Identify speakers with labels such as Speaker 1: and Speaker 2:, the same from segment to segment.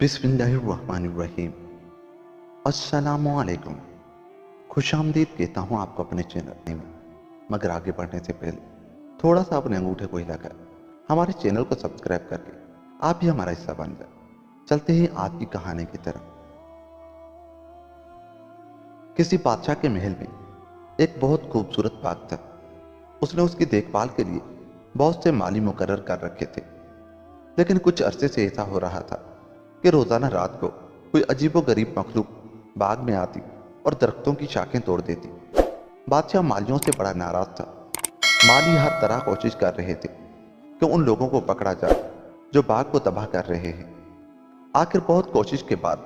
Speaker 1: बिस्मिल्लाहिर्रहमानिर्रहीम। अस्सलामुअलैकुम। खुश आमदीद कहता हूँ आपको अपने चैनल में। मगर आगे बढ़ने से पहले थोड़ा सा अपने अंगूठे को हिलाकर हमारे चैनल को सब्सक्राइब करके आप भी हमारा हिस्सा बन जाए। चलते ही आज की कहानी की तरफ। किसी बादशाह के महल में एक बहुत खूबसूरत बाग था। उसने उसकी देखभाल के लिए बहुत से माली मुकर्रर कर रखे थे, लेकिन कुछ अरसे से ऐसा हो रहा था कि रोजाना रात को कोई अजीबो गरीब मखलूक बाग में आती और दरख्तों की शाखें तोड़ देती। बादशाह मालियों से बड़ा नाराज था। माली हर तरह कोशिश कर रहे थे कि उन लोगों को पकड़ा जाए जो बाग को तबाह कर रहे हैं। आखिर बहुत कोशिश के बाद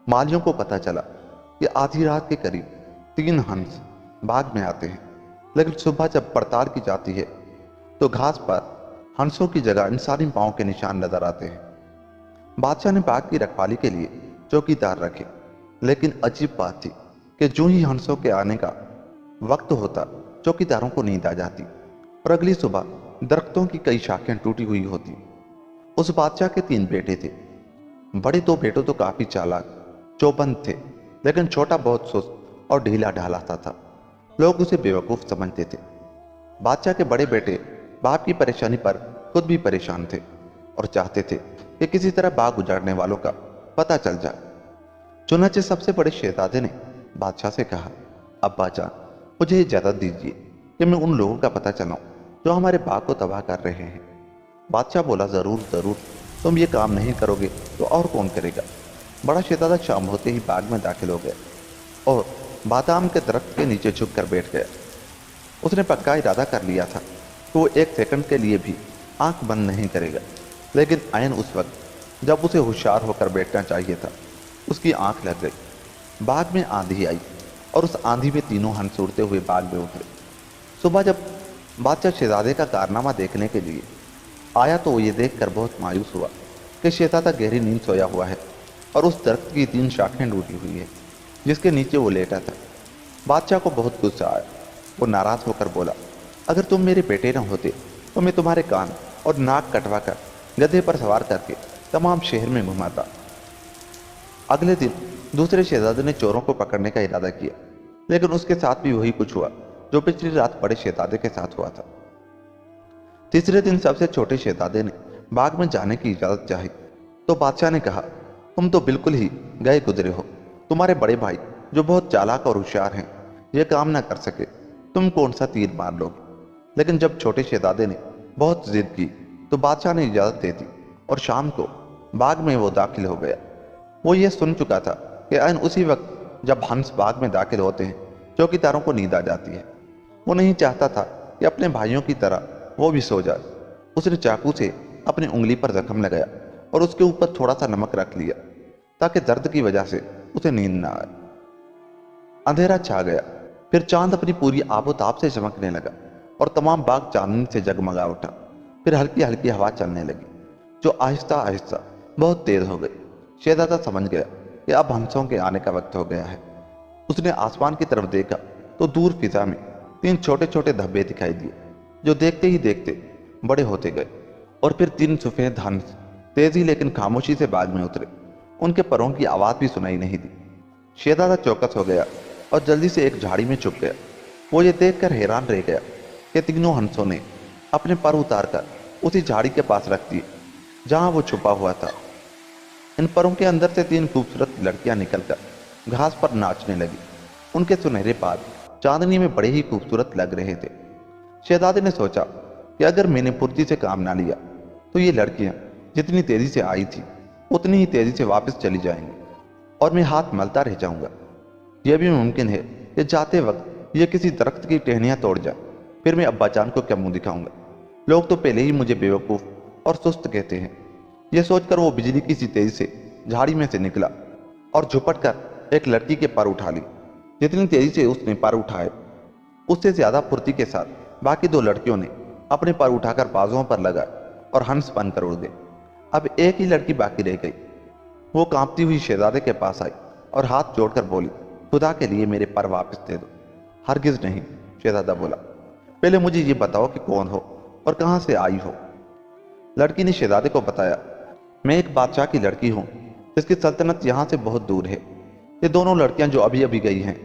Speaker 1: मालियों को पता चला कि आधी रात के करीब 3 हंस बाग में आते हैं, लेकिन सुबह जब पड़ताल की जाती है तो घास पर हंसों की जगह इंसानी पांव के निशान नजर आते हैं। बादशाह ने बाग की रखवाली के लिए चौकीदार रखे, लेकिन अजीब बात थी कि जो ही हंसों के आने का वक्त होता चौकीदारों को नींद आ जाती और अगली सुबह दरख्तों की कई शाखें टूटी हुई होती। उस बादशाह के 3 बेटे थे। बड़े 2 बेटों तो काफी चालाक चौबंद थे, लेकिन छोटा बहुत सुस्त और ढीला ढाला सा था। लोग उसे बेवकूफ समझते थे। बादशाह के बड़े बेटे बाप की परेशानी पर खुद भी परेशान थे और चाहते थे कि किसी तरह बाग उजाड़ने वालों का पता चल जाए। चुनाचे सबसे बड़े शहजादे ने बादशाह से कहा, अब्बा जान, मुझे इजाजत दीजिए कि मैं उन लोगों का पता चलाऊं जो हमारे बाग को तबाह कर रहे हैं। बादशाह बोला, जरूर जरूर, तुम ये काम नहीं करोगे तो और कौन करेगा। बड़ा शहजादा शाम होते ही बाग में दाखिल हो गया और बादाम के दरख्त के नीचे झुक कर बैठ गया। उसने पक्का इरादा कर लिया था कि वो 1 सेकंड के लिए भी आंख बंद नहीं करेगा, लेकिन ऐन उस वक्त जब उसे होशियार होकर बैठना चाहिए था, उसकी आंख लग गई। बाग में आंधी आई और उस आंधी में तीनों हंस उड़ते हुए बाग में उतरे। सुबह जब बादशाह शहजादे का कारनामा देखने के लिए आया तो वो ये देखकर बहुत मायूस हुआ कि शहजादा गहरी नींद सोया हुआ है और उस दरख्त की 3 शाखें टूटी हुई है जिसके नीचे वो लेटा था। बादशाह को बहुत गुस्सा आया। वो नाराज होकर बोला, अगर तुम मेरे बेटे न होते तो मैं तुम्हारे कान और नाक कटवा कर गधे पर सवार करके तमाम शहर में घुमाता। अगले दिन दूसरे शहजादे ने चोरों को पकड़ने का इरादा किया, लेकिन उसके साथ भी वही कुछ हुआ जो पिछली रात बड़े शहजादे के साथ हुआ था। तीसरे दिन सबसे छोटे शहजादे ने बाग में जाने की इजाजत चाही तो बादशाह ने कहा, तुम तो बिल्कुल ही गए गुजरे हो। तुम्हारे बड़े भाई जो बहुत चालाक और होशियार हैं यह काम ना कर सके, तुम कौन सा तीर मार लोगे। लेकिन जब छोटे शहजादे ने बहुत जिद की तो बादशाह ने इजाजत दे दी और शाम को बाग में वो दाखिल हो गया। वो ये सुन चुका था कि ऐन उसी वक्त जब हंस बाग में दाखिल होते हैं चौकीदारों को नींद आ जाती है। वो नहीं चाहता था कि अपने भाइयों की तरह वो भी सो जाए। उसने चाकू से अपनी उंगली पर जख्म लगाया और उसके ऊपर थोड़ा सा नमक रख लिया ताकि दर्द की वजह से उसे नींद ना आए। अंधेरा छा गया, फिर चांद अपनी पूरी आबोताब से चमकने लगा और तमाम बाग चांदनी से जगमगा उठा। फिर हल्की हल्की हवा चलने लगी जो आहिस्ता आहिस्ता बहुत तेज हो गई। शहजादा समझ गया कि अब हंसों के आने का वक्त हो गया है। उसने आसमान की तरफ देखा तो दूर फिजा में 3 छोटे छोटे धब्बे दिखाई दिए जो देखते ही देखते बड़े होते गए और फिर 3 सफेद हंस तेजी लेकिन खामोशी से बाग में उतरे। उनके परों की आवाज भी सुनाई नहीं दी। शहजादा चौकस हो गया और जल्दी से एक झाड़ी में छुप गया। वो ये देखकर हैरान रह गया कि तीनों हंसों ने अपने पर उतार कर उसी झाड़ी के पास रख दिए जहां वो छुपा हुआ था। इन परों के अंदर से 3 खूबसूरत लड़कियां निकलकर घास पर नाचने लगी। उनके सुनहरे बाल चांदनी में बड़े ही खूबसूरत लग रहे थे। शहजादे ने सोचा कि अगर मैंने फुर्ती से काम ना लिया तो ये लड़कियां जितनी तेजी से आई थी उतनी ही तेजी से वापस चली जाएंगी और मैं हाथ मलता रह जाऊंगा। यह भी मुमकिन है कि जाते वक्त ये किसी दरख्त की टहनियां तोड़ जाए, फिर मैं अब्बा जान को क्या मुंह दिखाऊंगा। लोग तो पहले ही मुझे बेवकूफ और सुस्त कहते हैं। यह सोचकर वो बिजली की सी तेजी से झाड़ी में से निकला और झुपट कर एक लड़की के पर उठा ली। जितनी तेजी से उसने पर उठाए उससे ज्यादा फुर्ती के साथ बाकी 2 लड़कियों ने अपने पर उठाकर बाजुओं पर लगाए और हंस बनकर उड़ गए। अब एक ही लड़की बाकी रह गई। वो कांपती हुई शहजादे के पास आई और हाथ जोड़कर बोली, खुदा के लिए मेरे पर वापस दे दो। हरगिज नहीं, शहजादा बोला, पहले मुझे ये बताओ कि कौन हो और कहां से आई हो। लड़की ने शहजादे को बताया, मैं एक बादशाह की लड़की हूं जिसकी सल्तनत यहाँ से बहुत दूर है। ये दोनों लड़कियां जो अभी अभी गई हैं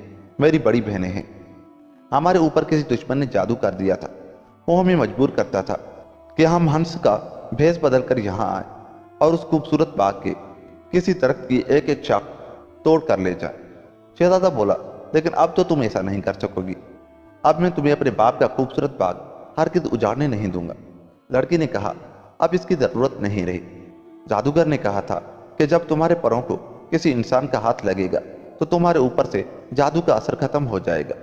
Speaker 1: मेरी बड़ी बहनें हैं। हमारे ऊपर किसी दुश्मन ने जादू कर दिया था। वो हमें मजबूर करता था कि हम हंस का भेष बदल कर यहाँ आए और उस खूबसूरत बाग के किसी दरख्त की एक एक शाख तोड़ कर ले जाए। शहजादा बोला, लेकिन अब तो तुम ऐसा नहीं कर सकोगी। अब मैं तुम्हें अपने बाप का खूबसूरत बाग हरगिज उजाड़ने नहीं दूंगा। लड़की ने कहा, अब इसकी जरूरत नहीं रही। जादूगर ने कहा था कि जब तुम्हारे पैरों को किसी इंसान का हाथ लगेगा तो तुम्हारे ऊपर से जादू का असर खत्म हो जाएगा।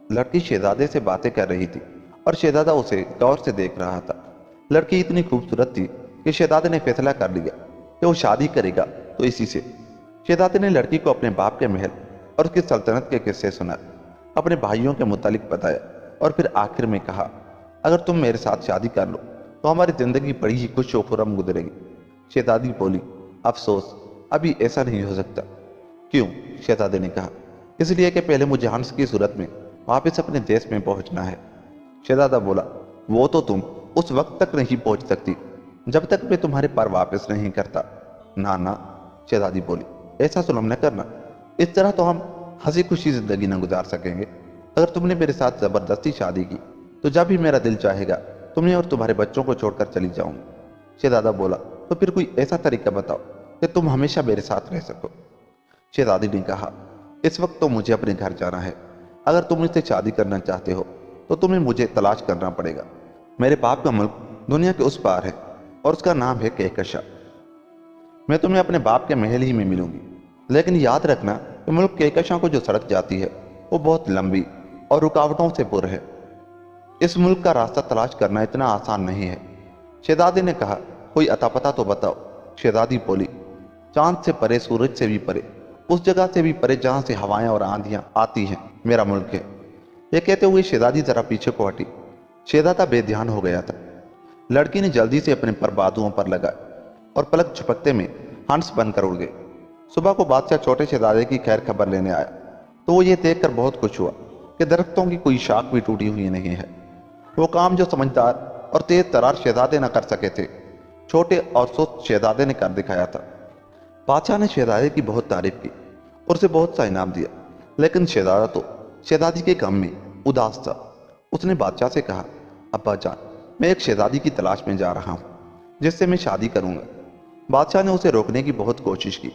Speaker 1: लड़की शहजादे से बातें कर रही थी और शहजादा उसे गौर से देख रहा था। लड़की इतनी खूबसूरत थी कि शहजादे ने फैसला कर लिया कि वो शादी करेगा तो इसी से। शहजादे ने लड़की को अपने बाप के महल और उसकी सल्तनत के किस्से सुना, अपने भाइयों के मुतालिक बताया और फिर आखिर में कहा, अगर तुम मेरे साथ शादी कर लो तो हमारी जिंदगी बड़ी ही खुश व खुर्रम गुजरेगी। शहजादी बोली, अफसोस, अभी ऐसा नहीं हो सकता। क्यों? शहजादे ने कहा, इसलिए कि पहले मुझे हंस की सूरत में वापस अपने देश में पहुंचना है। शहजादा बोला, वो तो तुम उस वक्त तक नहीं पहुंच सकती जब तक मैं तुम्हारे पर वापस नहीं करता। ना ना, शहजादी बोली, ऐसा जुल्म न करना। इस तरह तो हम हंसी खुशी जिंदगी न गुजार सकेंगे। अगर तुमने मेरे साथ जबरदस्ती शादी की तो जब भी मेरा दिल चाहेगा तुम्हें और तुम्हारे बच्चों को छोड़कर चली जाऊंगी। शहजादा बोला, तो फिर कोई ऐसा तरीका बताओ कि तुम हमेशा मेरे साथ रह सको। शहजादी ने कहा, इस वक्त तो मुझे अपने घर जाना है। अगर तुम मुझसे शादी करना चाहते हो तो तुम्हें मुझे तलाश करना पड़ेगा। मेरे बाप का मुल्क दुनिया के उस पार है और उसका नाम है कहकशा। मैं तुम्हें अपने बाप के महल ही में मिलूंगी, लेकिन याद रखना कि मुल्क कहकशा को जो सड़क जाती है वो बहुत लंबी और रुकावटों से पुर है। इस मुल्क का रास्ता तलाश करना इतना आसान नहीं है। शहजादे ने कहा, कोई अता पता तो बताओ। शहजादी बोली, चांद से परे, सूरज से भी परे, उस जगह से भी परे जहां से हवाएं और आंधियां आती हैं, मेरा मुल्क है। यह कहते हुए शहजादी जरा पीछे को हटी। शहजादा बेध्यान हो गया था। लड़की ने जल्दी से अपने पर बाजुओं पर लगाए और पलक झपकते में हंस बनकर उड़ गए। सुबह को बादशाह छोटे शहजादे की खैर खबर लेने आया तो वो ये देखकर बहुत खुश हुआ कि दरख्तों की कोई शाख भी टूटी हुई नहीं है। वो काम जो समझदार और तेज तरार शहजादे न कर सके थे, छोटे और सुस्त शहजादे ने कर दिखाया था। बादशाह ने शहजादे की बहुत तारीफ की और उसे बहुत सा इनाम दिया, लेकिन शहजादा तो शहजादी के गम में उदास था। उसने बादशाह से कहा, अब्बा जान, मैं एक शहजादी की तलाश में जा रहा हूँ जिससे मैं शादी करूंगा। बादशाह ने उसे रोकने की बहुत कोशिश की,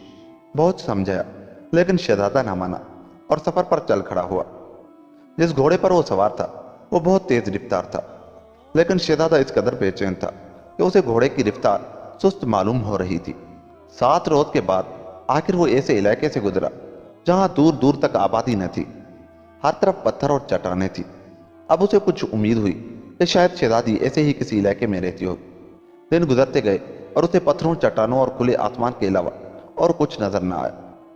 Speaker 1: बहुत समझाया, लेकिन शहजादा ना माना और सफर पर चल खड़ा हुआ। जिस घोड़े पर वो सवार था वो बहुत तेज रफ्तार था, लेकिन शहजादा इस कदर बेचैन था कि उसे घोड़े की रफ्तार सुस्त मालूम हो रही थी। 7 रोज के बाद आखिर वो ऐसे इलाके से गुजरा जहां दूर दूर तक आबादी न थी, हर तरफ पत्थर और चट्टानें थी। अब उसे कुछ उम्मीद हुई कि शायद शहजादी ऐसे ही किसी इलाके में रहती होगी। दिन गुजरते गए और उसे पत्थरों, चट्टानों और खुले आसमान के अलावा और कुछ नजर न आया।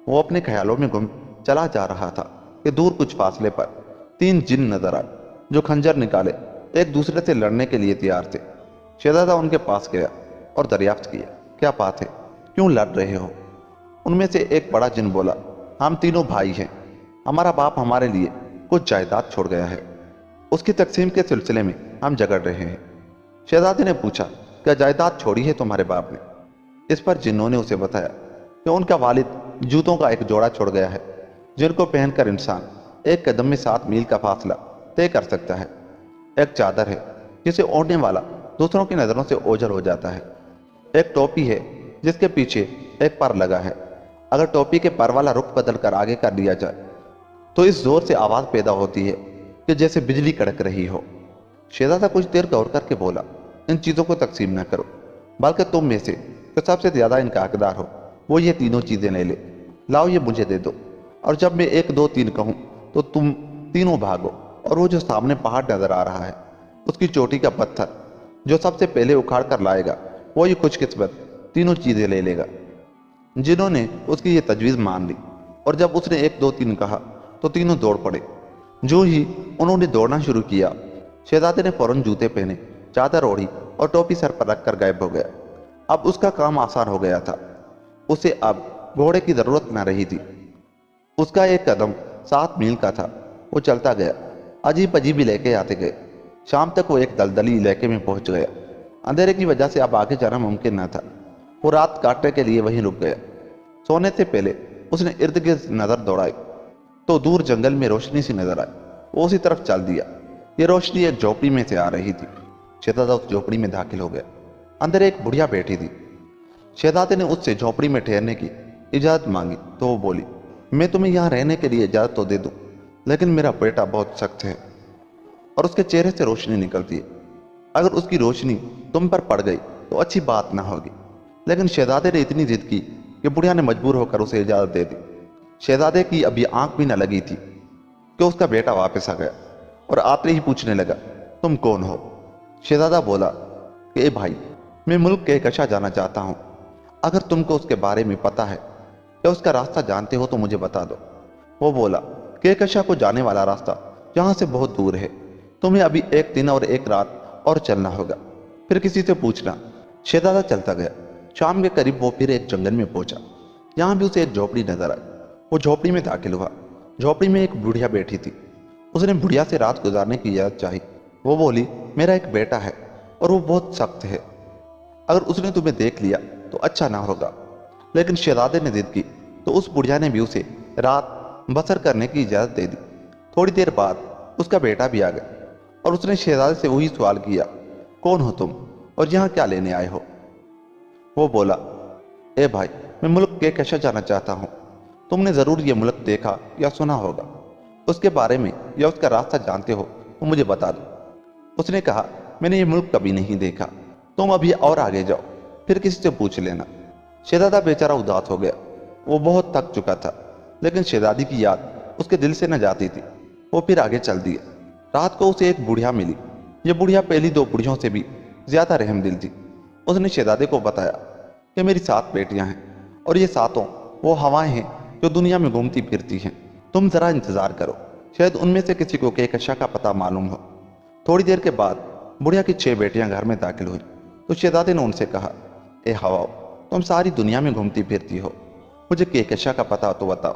Speaker 1: वो अपने ख्यालों में गुम चला जा रहा था कि दूर कुछ फासले पर 3 जिन नजर आए जो खंजर निकाले एक दूसरे से लड़ने के लिए तैयार थे। शहजादा उनके पास गया और दरियाफ्त किया, क्या बात है, क्यों लड़ रहे हो? उनमें से एक बड़ा जिन बोला, हम तीनों भाई हैं। हमारा बाप हमारे लिए कुछ जायदाद छोड़ गया है, उसकी तकसीम के सिलसिले में हम झगड़ रहे हैं। शहजादे ने पूछा, क्या जायदाद छोड़ी है तुम्हारे बाप ने? इस पर जिन्नों ने उसे बताया कि उनका वालिद जूतों का एक जोड़ा छोड़ गया है जिनको पहनकर इंसान एक कदम में 7 मील का फासला तय कर सकता है। एक चादर है जिसे ओढ़ने वाला दूसरों की नजरों से ओझल हो जाता है। एक टोपी है जिसके पीछे एक पर लगा है। अगर टोपी के पर वाला रुख बदल कर आगे कर दिया जाए तो इस जोर से आवाज पैदा होती है कि जैसे बिजली कड़क रही हो। शहजादा कुछ देर गौर करके बोला, इन चीजों को तकसीम न करो, बल्कि तुम में से जो सबसे ज्यादा इनका हकदार हो वो ये तीनों चीजें ले ले। लाओ, ये मुझे दे दो, और जब मैं 1 2 3 कहूं तो तुम तीनों भागो। और वो जो सामने पहाड़ नजर आ रहा है उसकी चोटी का पत्थर जो सबसे पहले उखाड़ कर लाएगा वो ही खुशकिस्मत तीनों चीजें ले लेगा। जिन्होंने उसकी ये तजवीज़ मान ली और जब उसने 1 2 3 कहा तो तीनों दौड़ पड़े। जो ही उन्होंने दौड़ना शुरू किया, शहजादे ने फौरन जूते पहने, चादर ओढ़ी और टोपी सर पर रखकर गायब हो गया। अब उसका काम आसान हो गया था। उसे अब घोड़े की जरूरत न रही थी। उसका एक कदम 7 मील का था। वो चलता गया, अजीब अजीब इलाके आते गए। शाम तक वो एक दलदली इलाके में पहुंच गया। अंधेरे की वजह से अब आगे जाना मुमकिन न था। वो रात काटने के लिए वहीं रुक गया। सोने से पहले उसने इर्द गिर्द नजर दौड़ाई तो दूर जंगल में रोशनी सी नजर आई। वो उसी तरफ चल दिया। ये रोशनी एक झोपड़ी में से आ रही थी। शहजादा उस झोपड़ी में दाखिल हो गया। अंदर एक बुढ़िया बैठी थी। शहजादे ने उससे झोपड़ी में ठहरने की इजाजत मांगी तो वो बोली, मैं तुम्हें यहाँ रहने के लिए इजाजत तो दे दूं, लेकिन मेरा बेटा बहुत सख्त है और उसके चेहरे से रोशनी निकलती है। अगर उसकी रोशनी तुम पर पड़ गई तो अच्छी बात ना होगी। लेकिन शहजादे ने इतनी जिद की कि बुढ़िया ने मजबूर होकर उसे इजाजत दे दी। शहजादे की अभी आंख भी न लगी थी कि उसका बेटा वापस आ गया और आते ही पूछने लगा, तुम कौन हो? शहजादा बोला कि ए भाई, मैं मुल्क के कशा जाना चाहता हूँ। अगर तुमको उसके बारे में पता है या उसका रास्ता जानते हो तो मुझे बता दो। वो बोला, केकशा को जाने वाला रास्ता यहाँ से बहुत दूर है। तुम्हें अभी एक दिन और एक रात और चलना होगा, फिर किसी से पूछना। शहजादा चलता गया। शाम के करीब वो फिर एक जंगल में पहुंचा। यहाँ भी उसे एक झोपड़ी नजर आई। वो झोपड़ी में दाखिल हुआ। झोपड़ी में एक बुढ़िया बैठी थी। उसने बुढ़िया से रात गुजारने की इजाजत चाही। वो बोली, मेरा एक बेटा है और वो बहुत सख्त है। अगर उसने तुम्हें देख लिया तो अच्छा ना होगा। लेकिन शहजादे ने जिद की तो उस बुढ़िया ने भी उसे रात बसर करने की इजाजत दे दी। थोड़ी देर बाद उसका बेटा भी आ गया और उसने शहजादे से वही सवाल किया, कौन हो तुम और यहाँ क्या लेने आए हो? वो बोला, ए भाई, मैं मुल्क के कैसा जाना चाहता हूँ। तुमने जरूर ये मुल्क देखा या सुना होगा। उसके बारे में या उसका रास्ता जानते हो तो मुझे बता दो। उसने कहा, मैंने ये मुल्क कभी नहीं देखा। तुम अभी और आगे जाओ, फिर किसी से पूछ लेना। शहजादा बेचारा उदास हो गया। वो बहुत थक चुका था, लेकिन शहजादी की याद उसके दिल से न जाती थी। वो फिर आगे चल दिया। रात को उसे एक बुढ़िया मिली। ये बुढ़िया पहली दो बुढ़ियों से भी ज्यादा रहमदिल थी। उसने शहजादे को बताया कि मेरी 7 बेटियां हैं और ये 7 वो हवाएं हैं जो दुनिया में घूमती फिरती हैं। तुम जरा इंतजार करो, शायद उनमें से किसी को केकशा का पता मालूम हो। थोड़ी देर के बाद बुढ़िया की 6 बेटियां घर में दाखिल हुई तो शहजादे ने उनसे कहा, ए हवाओ, तुम सारी दुनिया में घूमती फिरती हो, मुझे केकशा का पता तो बताओ।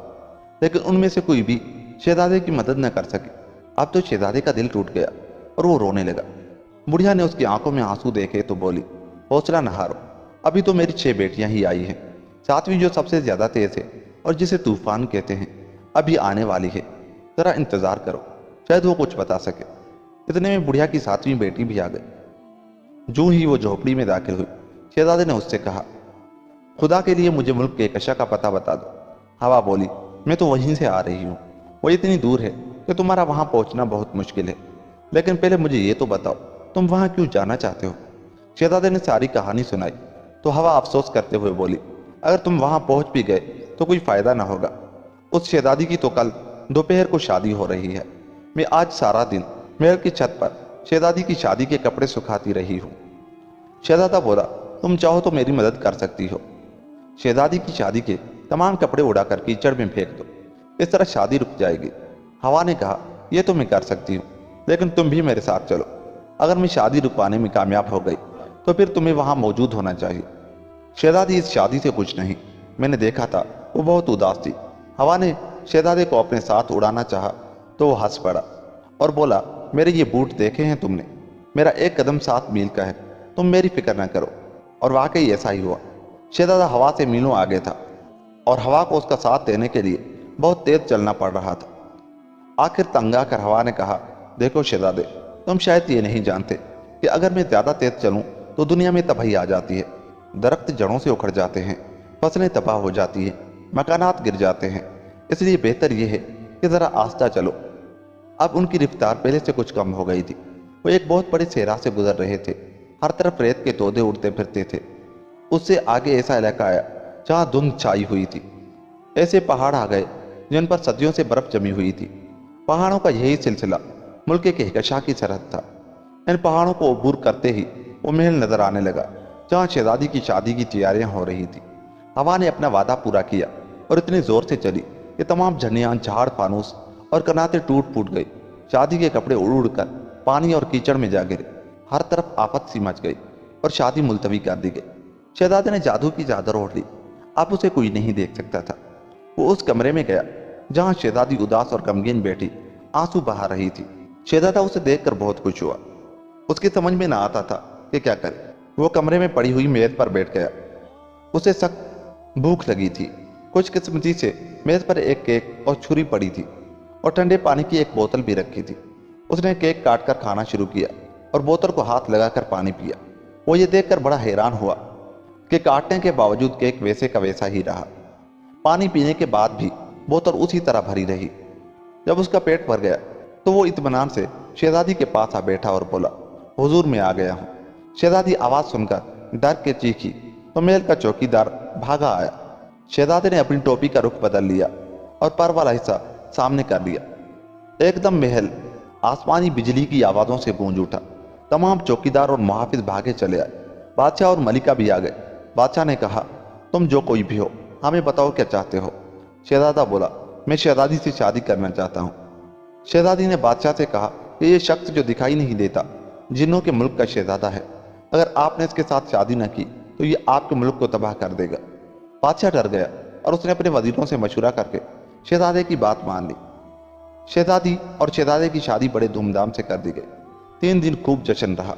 Speaker 1: लेकिन उनमें से कोई भी शहजादे की मदद न कर सके। अब तो शहजादे का दिल टूट गया और वो रोने लगा। बुढ़िया ने उसकी आंखों में आंसू देखे तो बोली, हौसला न हारो, अभी तो मेरी 6 बेटियां ही आई हैं। 7वीं जो सबसे ज्यादा तेज है और जिसे तूफान कहते हैं, अभी आने वाली है। जरा इंतजार करो, शायद वो कुछ बता सके। इतने में बुढ़िया की 7वीं बेटी भी आ गई। जूं ही वो झोपड़ी में दाखिल हुई, शहजादे ने उससे कहा, खुदा के लिए मुझे मुल्क के कशा का पता बता दो। हवा बोली, मैं तो वहीं से आ रही हूँ। वो इतनी दूर है कि तुम्हारा वहां पहुंचना बहुत मुश्किल है। लेकिन पहले मुझे ये तो बताओ, तुम वहां क्यों जाना चाहते हो? शहजादे ने सारी कहानी सुनाई तो हवा अफसोस करते हुए बोली, अगर तुम वहां पहुंच भी गए तो कोई फायदा ना होगा। उस शहजादी की तो कल दोपहर को शादी हो रही है। मैं आज सारा दिन महल की छत पर शहजादी की शादी के कपड़े सुखाती रही हूँ। शहजादा बोला, तुम चाहो तो मेरी मदद कर सकती हो। शहजादी की शादी के तमाम कपड़े उड़ाकर कीचड़ में फेंक दो, इस तरह शादी रुक जाएगी। हवा ने कहा, यह तो मैं कर सकती हूँ, लेकिन तुम भी मेरे साथ चलो। अगर मैं शादी रुकवाने में कामयाब हो गई तो फिर तुम्हें वहां मौजूद होना चाहिए। शहजादी इस शादी से खुश नहीं। मैंने देखा था वो बहुत उदास थी। हवा ने शहजादे को अपने साथ उड़ाना चाहा तो वो हंस पड़ा और बोला, मेरे ये बूट देखे हैं तुमने? मेरा एक कदम 7 मील का है, तुम मेरी फिक्र न करो। और वाकई ऐसा ही हुआ। शहजादा हवा से मीलों आगे था और हवा को उसका साथ देने के लिए बहुत तेज चलना पड़ रहा था। आखिर तंग आकर हवा ने कहा, देखो शहजादे, तुम शायद ये नहीं जानते कि अगर मैं ज्यादा तेज चलूं तो दुनिया में तबाही आ जाती है। दरख्त जड़ों से उखड़ जाते हैं, फसलें तबाह हो जाती हैं, मकानात गिर जाते हैं। इसलिए बेहतर यह है कि जरा आस्ता चलो। अब उनकी रफ्तार पहले से कुछ कम हो गई थी। वो एक बहुत बड़े सहरा से गुजर रहे थे। हर तरफ रेत के तोदे उड़ते फिरते थे। उससे आगे ऐसा इलाका आया जहां धुंध छाई हुई थी। ऐसे पहाड़ आ गए जिन पर सदियों से बर्फ जमी हुई थी। पहाड़ों का यही सिलसिला मुल्क के कहकशां की सरहद था। इन पहाड़ों को अबूर करते ही वो महल नजर आने लगा जहां शहजादी की शादी की तैयारियां हो रही थी। हवा ने अपना वादा पूरा किया और इतने जोर से चली कि तमाम झनियां, झाड़, फानूस और कनाते टूट फूट गई। शादी के कपड़े उड़ उड़ कर पानी और कीचड़ में जा गिरे। हर तरफ आफत सी मच गई और शादी मुलतवी कर दी गई। शहजादे ने जादू की चादर ओढ़ ली। अब उसे कोई नहीं देख सकता था। वो उस कमरे में गया जहां शहजादी उदास और गमगीन बैठी आंसू बहा रही थी। शहजादा उसे देखकर बहुत खुश हुआ। उसकी समझ में ना आता था कि क्या करे। वो कमरे में पड़ी हुई मेज पर बैठ गया। उसे सख्त भूख लगी थी। कुछ किस्मती से मेज पर एक केक और छुरी पड़ी थी और ठंडे पानी की एक बोतल भी रखी थी। उसने केक काट कर खाना शुरू किया और बोतल को हाथ लगाकर पानी पिया। वो ये देखकर बड़ा हैरान हुआ कि काटने के बावजूद केक वैसे का वैसा ही रहा। पानी पीने के बाद भी बोतल उसी तरह भरी रही। जब उसका पेट भर गया तो वो इत्मीनान से शहजादी के पास आ बैठा और बोला, हुजूर मैं आ गया हूँ। शहजादी आवाज सुनकर डर के चीखी तो महल का चौकीदार भागा आया। शहजादे ने अपनी टोपी का रुख बदल लिया और पर वाला हिस्सा सामने कर लिया। एकदम महल आसमानी बिजली की आवाजों से गूंज उठा। तमाम चौकीदार और मुहाफिज भागे चले आए। बादशाह और मलिका भी आ गए। बादशाह ने कहा, तुम जो कोई भी हो हमें बताओ क्या चाहते हो। शहजादा बोला, मैं शहजादी से शादी करना चाहता हूँ। शहजादी ने बादशाह से कहा कि ये शख्स जो दिखाई नहीं देता जिन्नों के मुल्क का शहजादा है। अगर आपने इसके साथ शादी न की तो ये आपके मुल्क को तबाह कर देगा। बादशाह डर गया और उसने अपने वजीरों से मशवरा करके शहजादे की बात मान ली। शहजादी और शहजादे की शादी बड़े धूमधाम से कर दी गई। 3 दिन खूब जश्न रहा।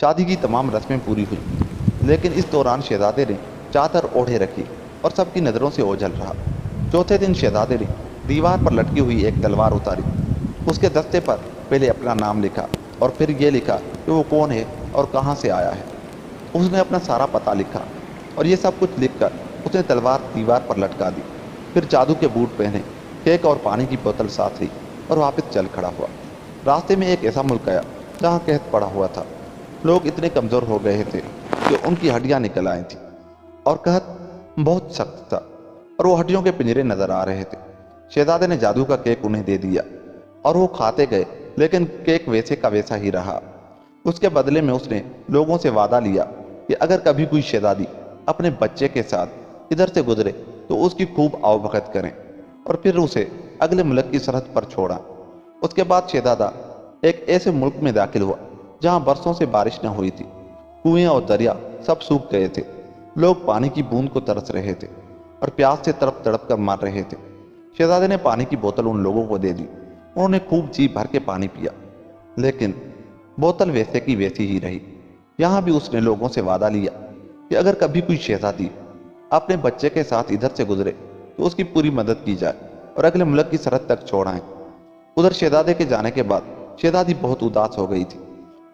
Speaker 1: शादी की तमाम रस्में पूरी हुई, लेकिन इस दौरान शहजादे ने चादर ओढ़े रखी और सबकी नज़रों से ओझल रहा। चौथे दिन शहजादे ने दीवार पर लटकी हुई एक तलवार उतारी। उसके दस्ते पर पहले अपना नाम लिखा और फिर ये लिखा कि वो कौन है और कहाँ से आया है। उसने अपना सारा पता लिखा और ये सब कुछ लिखकर उसने तलवार दीवार पर लटका दी। फिर जादू के बूट पहने, केक और पानी की बोतल साथ ली और वापस चल खड़ा हुआ। रास्ते में एक ऐसा मुल्क आया जहाँ कहत पड़ा हुआ था। लोग इतने कमज़ोर हो गए थे कि उनकी हड्डियाँ निकल आई थी और कहत बहुत सख्त था और वो हड्डियों के पिंजरे नजर आ रहे थे। शहजादे ने जादू का केक उन्हें दे दिया और वो खाते गए, लेकिन केक वैसे का वैसा ही रहा। उसके बदले में उसने लोगों से वादा लिया कि अगर कभी कोई शहजादी अपने बच्चे के साथ इधर से गुजरे तो उसकी खूब आवभगत करें और फिर उसे अगले मुल्क की सरहद पर छोड़ा। उसके बाद शहजादा एक ऐसे मुल्क में दाखिल हुआ जहां बरसों से बारिश न हुई थी। कुएं और दरिया सब सूख गए थे। लोग पानी की बूंद को तरस रहे थे और प्यास से तड़प तड़प कर मर रहे थे। शहजादे ने पानी की बोतल उन लोगों को दे दी। उन्होंने खूब जी भर के पानी पिया, लेकिन बोतल वैसे की वैसी ही रही। यहाँ भी उसने लोगों से वादा लिया कि अगर कभी कोई शहजादी अपने बच्चे के साथ इधर से गुजरे तो उसकी पूरी मदद की जाए और अगले मुल्क की सरहद तक छोड़ाएं। उधर शहजादे के जाने के बाद शहजादी बहुत उदास हो गई थी।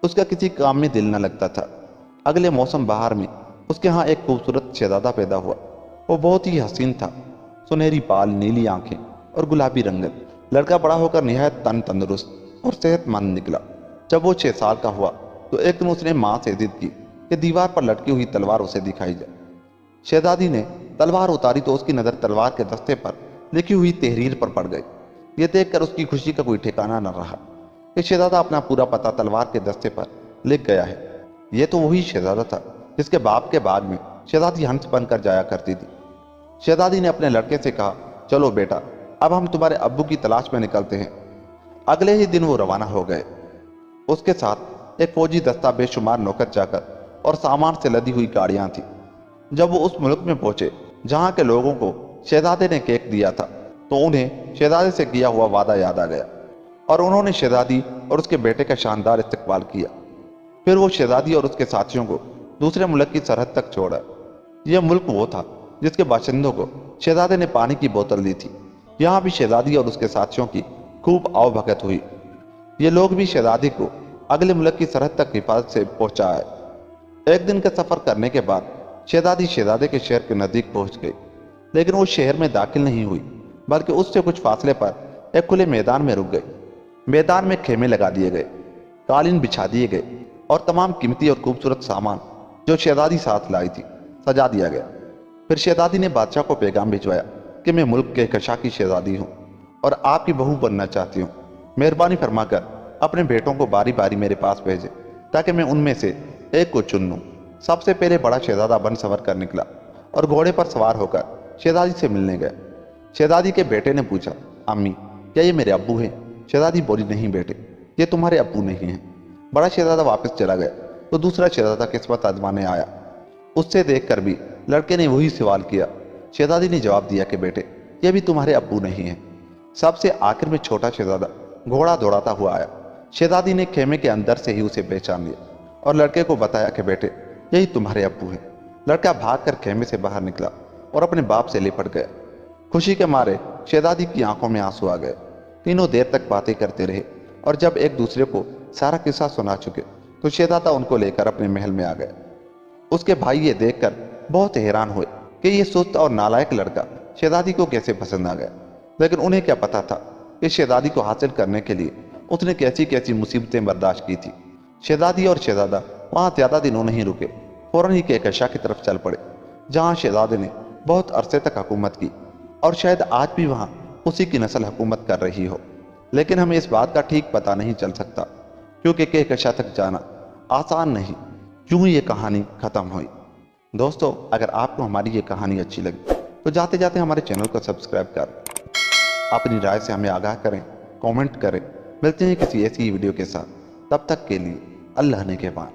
Speaker 1: उसका किसी काम में दिल न लगता था। अगले मौसम बहार में उसके यहाँ एक खूबसूरत शहजादा पैदा हुआ। वो बहुत ही हसीन था। सुनहरी बाल, नीली आंखें और गुलाबी रंगत। लड़का बड़ा होकर निहायत तंदुरुस्त और सेहतमंद निकला। जब वो 6 साल का हुआ तो एक दिन उसने माँ से जिद की कि दीवार पर लटकी हुई तलवार उसे दिखाई जाए। शहजादी ने तलवार उतारी तो उसकी नज़र तलवार के दस्ते पर लिखी हुई तहरीर पर पड़ गई। ये देखकर उसकी खुशी का कोई ठिकाना न रहा कि शहजादा अपना पूरा पता तलवार के दस्ते पर लिख गया है। ये तो वही शहजादा था जिसके बाप के बाग में शहजादी हंस बनकर जाया करती थी। शहजादी ने अपने लड़के से कहा, चलो बेटा, अब हम तुम्हारे अब्बू की तलाश में निकलते हैं। अगले ही दिन वो रवाना हो गए। उसके साथ एक फौजी दस्ता, बेशुमार नौकर चाकर और सामान से लदी हुई गाड़ियां थी। जब वो उस मुल्क में पहुंचे जहां के लोगों को शहजादे ने केक दिया था तो उन्हें शहजादे से किया हुआ वादा याद आ गया और उन्होंने शहजादी और उसके बेटे का शानदार इस्तकबाल किया। फिर वो शहजादी और उसके साथियों को दूसरे मुल्क की सरहद तक छोड़ा। यह मुल्क वो था जिसके बाशिंदों को शहजादे ने पानी की बोतल दी थी। यहाँ भी शहजादी और उसके साथियों की खूब आवभगत हुई। ये लोग भी शहजादी को अगले मुल्क की सरहद तक हिफाजत से पहुंचाए। एक दिन का सफर करने के बाद शहजादी शहजादे के शहर के नजदीक पहुंच गई, लेकिन वो शहर में दाखिल नहीं हुई, बल्कि उससे कुछ फासले पर एक खुले मैदान में रुक गई। मैदान में खेमे लगा दिए गए, कालीन बिछा दिए गए और तमाम कीमती और खूबसूरत सामान जो शहजादी साथ लाई थी सजा दिया गया। फिर शहजादी ने बादशाह को पैगाम भिजवाया कि मैं मुल्क के कशा की शहजादी हूँ और आपकी बहू बनना चाहती हूँ। मेहरबानी फरमाकर अपने बेटों को बारी बारी मेरे पास भेजे ताकि मैं उनमें से एक को चुन लूँ। सबसे पहले बड़ा शहजादा बन संवर कर निकला और घोड़े पर सवार होकर शहजादी से मिलने गया। शहजादी के बेटे ने पूछा, अम्मी क्या ये मेरे अब्बू हैं? शहजादी बोली, नहीं बेटे, ये तुम्हारे अब्बू नहीं हैं। बड़ा शहजादा वापस चला गया तो दूसरा शहजादा किस्मत आजमाने आया। उससे देखकर भी लड़के ने वही सवाल किया। शहजादी ने जवाब दिया कि बेटे, ये भी तुम्हारे अब्बू नहीं हैं। सबसे आखिर में छोटा शहजादा घोड़ा दौड़ाता हुआ आया। शहजादी ने खेमे के अंदर से ही उसे पहचान लिया और लड़के को बताया कि बेटे, यही तुम्हारे अब्बू हैं। लड़का भागकर खेमे से बाहर निकला और अपने बाप से लिपट गया। खुशी के मारे शहजादी की आंखों में आंसू आ गए। तीनों देर तक बातें करते रहे और जब एक दूसरे को सारा किस्सा सुना चुके तो शहजादा उनको लेकर अपने महल में आ गए। उसके भाई ये देखकर बहुत हैरान हुए कि ये सुस्त और नालायक लड़का शहजादी को कैसे पसंद आ गया, लेकिन उन्हें क्या पता था कि शहजादी को हासिल करने के लिए उसने कैसी कैसी मुसीबतें बर्दाश्त की थी। शहजादी और शहजादा वहां ज्यादा दिनों नहीं रुके, फौरन ही कहकशा की तरफ चल पड़े, जहां शहजादे ने बहुत अरसे तक हुकूमत की और शायद आज भी वहां उसी की नस्ल हुकूमत कर रही हो। लेकिन हमें इस बात का ठीक पता नहीं चल सकता, क्योंकि कहकशा तक जाना आसान नहीं। यूं ही ये कहानी खत्म हुई। दोस्तों, अगर आपको हमारी ये कहानी अच्छी लगी तो जाते जाते हमारे चैनल को सब्सक्राइब कर अपनी राय से हमें आगाह करें, कमेंट करें। मिलते हैं किसी ऐसी वीडियो के साथ, तब तक के लिए अल्लाह ने के बाद।